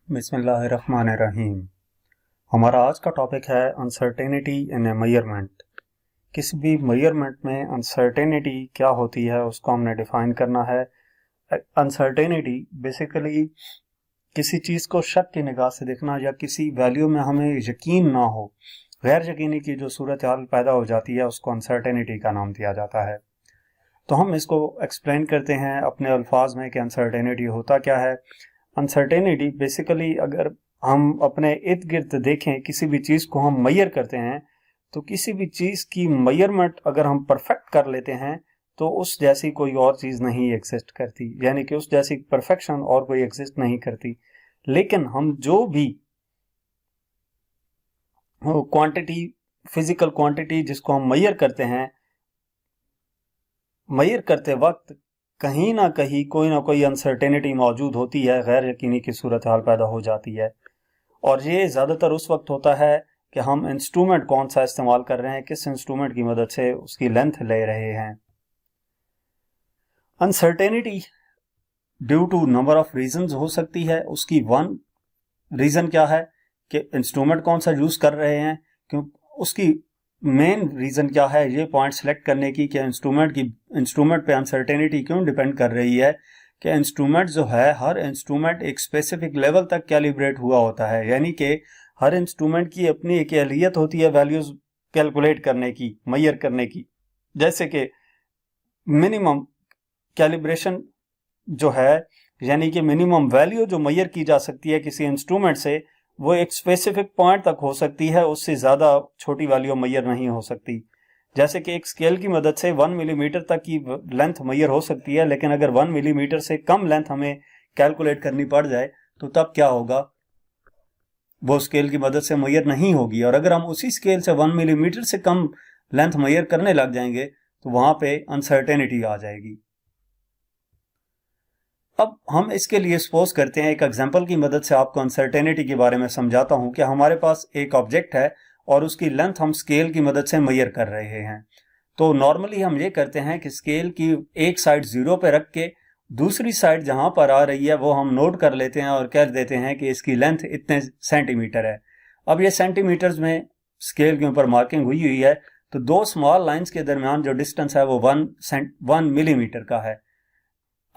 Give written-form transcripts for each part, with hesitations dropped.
बिस्मिल्लाहिर्रहमानिर्रहीम। हमारा आज का टॉपिक है अनसर्टेनिटी इन ए मेजरमेंट। किसी भी मेजरमेंट में अनसर्टेनिटी क्या होती है उसको हमने डिफाइन करना है। अनसर्टेनिटी बेसिकली किसी चीज़ को शक की निगाह से देखना या किसी वैल्यू में हमें यकीन ना हो, गैर यकीनी की जो सूरत हाल पैदा हो जाती है उसको अनसर्टेनिटी का नाम दिया जाता है। तो हम इसको एक्सप्लेन करते हैं अपने अल्फाज में कि अनसर्टेनिटी होता क्या है। अनसर्टेनिटी बेसिकली अगर हम अपने इर्द गिर्द देखें, किसी भी चीज़ को हम मैयर करते हैं तो किसी भी चीज़ की मैयरमेंट अगर हम परफेक्ट कर लेते हैं तो उस जैसी कोई और चीज़ नहीं एग्जिस्ट करती, यानी कि उस जैसी परफेक्शन और कोई एग्जिस्ट नहीं करती। लेकिन हम जो भी क्वांटिटी, फिजिकल क्वांटिटी जिसको हम मैयर करते हैं, मैयर करते वक्त कहीं ना कहीं कोई ना कोई अनसर्टेनिटी मौजूद होती है, गैर यकीनी की सूरत हाल पैदा हो जाती है। और ये ज़्यादातर उस वक्त होता है कि हम इंस्ट्रूमेंट कौन सा इस्तेमाल कर रहे हैं, किस इंस्ट्रूमेंट की मदद से उसकी लेंथ ले रहे हैं। Uncertainty due to number of reasons हो सकती है। उसकी वन रीज़न क्या है कि इंस्ट्रूमेंट कौन सा यूज़ कर रहे हैं, क्यों उसकी मेन रीज़न क्या है ये पॉइंट सेलेक्ट करने की कि इंस्ट्रूमेंट पे अनसर्टेनिटी क्यों डिपेंड कर रही है कि इंस्ट्रूमेंट जो है, हर इंस्ट्रूमेंट एक स्पेसिफिक लेवल तक कैलिब्रेट हुआ होता है, यानी कि हर इंस्ट्रूमेंट की अपनी एक एहलियत होती है वैल्यूज कैलकुलेट करने की, मैयर करने की। जैसे कि मिनिमम कैलिब्रेशन जो है, यानी कि मिनिमम वैल्यू जो मैयर की जा सकती है किसी इंस्ट्रूमेंट से, वो एक स्पेसिफिक पॉइंट तक हो सकती है, उससे ज़्यादा छोटी वैल्यू मैयर नहीं हो सकती। जैसे कि एक स्केल की मदद से 1 मिलीमीटर तक की लेंथ मैयर हो सकती है, लेकिन अगर 1 मिलीमीटर से कम लेंथ हमें कैलकुलेट करनी पड़ जाए तो तब क्या होगा, वो स्केल की मदद से मैयर नहीं होगी। और अगर हम उसी स्केल से 1 मिलीमीटर से कम लेंथ मैयर करने लग जाएंगे तो वहां पे अनसर्टेनिटी आ जाएगी। अब हम इसके लिए सपोज करते हैं, एक एग्जांपल की मदद से आपको अनसर्टेनिटी के बारे में समझाता हूं कि हमारे पास एक ऑब्जेक्ट है और उसकी लेंथ हम स्केल की मदद से मैयर कर रहे हैं। तो नॉर्मली हम ये करते हैं कि स्केल की एक साइड 0 पे रख के दूसरी साइड जहां पर आ रही है वो हम नोट कर लेते हैं और कह देते हैं कि इसकी लेंथ इतने सेंटीमीटर है। अब ये सेंटीमीटर्स में स्केल के ऊपर मार्किंग हुई हुई है, तो दो स्मॉल लाइंस के दरमियान जो डिस्टेंस है वो 1 मिलीमीटर का है।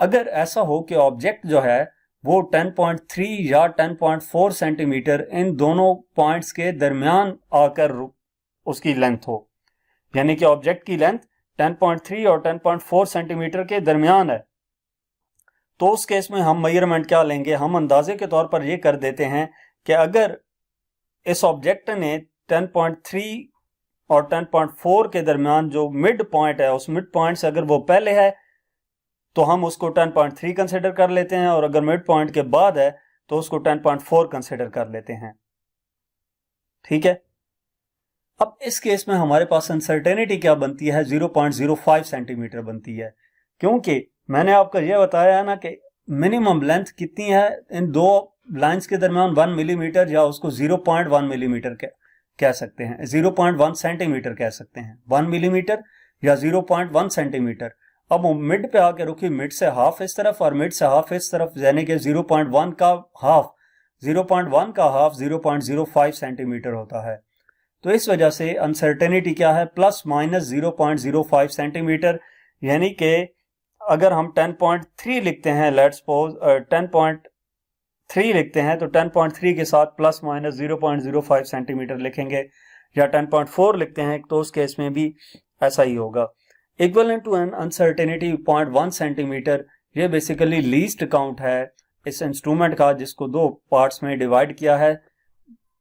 अगर ऐसा हो कि ऑब्जेक्ट जो है वो 10.3 या 10.4 सेंटीमीटर इन दोनों पॉइंट्स के दरमियान आकर उसकी लेंथ हो, यानी कि ऑब्जेक्ट की लेंथ 10.3 और 10.4 सेंटीमीटर के दरमियान है, तो उस केस में हम मेजरमेंट क्या लेंगे, हम अंदाजे के तौर पर यह कर देते हैं कि अगर इस ऑब्जेक्ट ने 10.3 और 10.4 के दरमियान जो मिड पॉइंट है, उस मिड पॉइंट से अगर वो पहले है तो हम उसको 10.3 कंसिडर कर लेते हैं, और अगर मिड पॉइंट के बाद है तो उसको 10.4 कंसिडर कर लेते हैं। ठीक है। अब इस केस में हमारे पास अनसर्टेनिटी क्या बनती है, 0.05 सेंटीमीटर बनती है, क्योंकि मैंने आपको यह बताया है ना कि मिनिमम लेंथ कितनी है इन दो लाइंस के दरमियान, 1 मिलीमीटर, या उसको 0.1 मिलीमीटर कह सकते हैं, 0.1 सेंटीमीटर कह सकते हैं, 1 मिलीमीटर या 0.1 सेंटीमीटर। अब मिड पे आके रुकी, मिड से हाफ इस तरफ और मिड से हाफ इस तरफ, यानी कि 0.1 का हाफ 0.05 सेंटीमीटर होता है। तो इस वजह से अनसर्टेनिटी क्या है, प्लस माइनस 0.05 सेंटीमीटर, यानी कि अगर हम 10.3 लिखते हैं, लेट्स सपोज 10.3 लिखते हैं, तो 10.3 के साथ प्लस माइनस 0.05 सेंटीमीटर लिखेंगे, या 10.4 लिखते हैं तो उस केस में भी ऐसा ही होगा। Equivalent to an uncertainty 0.1 centimetre, ये बेसिकली लीस्ट काउंट है इस इंस्ट्रूमेंट का, जिसको दो पार्ट्स में डिवाइड किया है।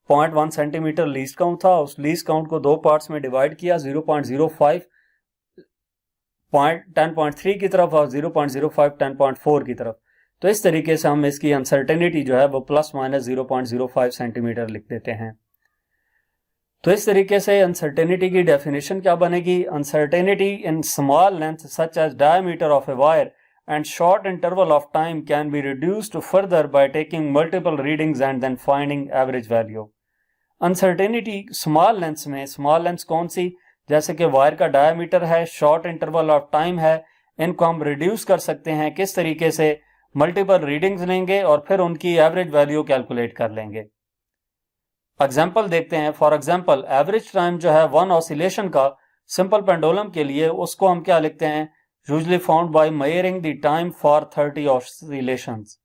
0.1 सेंटीमीटर लीस्ट काउंट था, उस लीस्ट काउंट को दो पार्ट्स में डिवाइड किया, 0.05 10.3 की तरफ और 0.05 10.4 की तरफ। तो इस तरीके से हम इसकी अनसर्टेनिटी जो है वो प्लस माइनस 0.05 सेंटीमीटर लिख देते हैं। तो इस तरीके से अनसर्टेनिटी की डेफिनेशन क्या बनेगी, uncertainty in small length such as diameter of a wire and short interval of time can be reduced further by taking multiple readings and then finding average value. Uncertainty small lengths में, small lengths कौन सी, जैसे कि wire का diameter है, short interval of time है, इनको हम reduce कर सकते हैं। किस तरीके से, मल्टीपल रीडिंग्स लेंगे और फिर उनकी एवरेज वैल्यू कैलकुलेट कर लेंगे। एग्जाम्पल देखते हैं। फॉर एग्जाम्पल एवरेज टाइम जो है वन ऑसिलेशन का सिंपल पेंडुलम के लिए, उसको हम क्या लिखते हैं, usually found by measuring the time for 30 oscillations.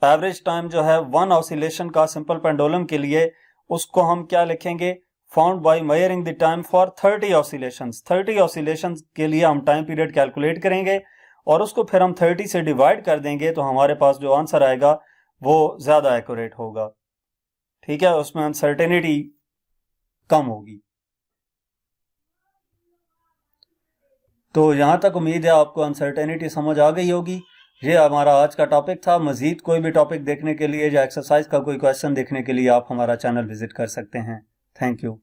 Average time जो है वन ऑसिलेशन का सिंपल पेंडुलम के लिए, उसको हम क्या लिखेंगे, found by measuring the time for 30 oscillations. 30 oscillations के लिए हम टाइम पीरियड कैलकुलेट करेंगे और उसको फिर हम 30 से डिवाइड कर देंगे, तो हमारे पास जो आंसर आएगा वो ज्यादा एक्यूरेट होगा। ठीक है, उसमें अनसर्टेनिटी कम होगी। तो यहां तक उम्मीद है आपको अनसर्टेनिटी समझ आ गई होगी। ये हमारा आज का टॉपिक था। मजीद कोई भी टॉपिक देखने के लिए या एक्सरसाइज का कोई क्वेश्चन देखने के लिए आप हमारा चैनल विजिट कर सकते हैं। Thank you.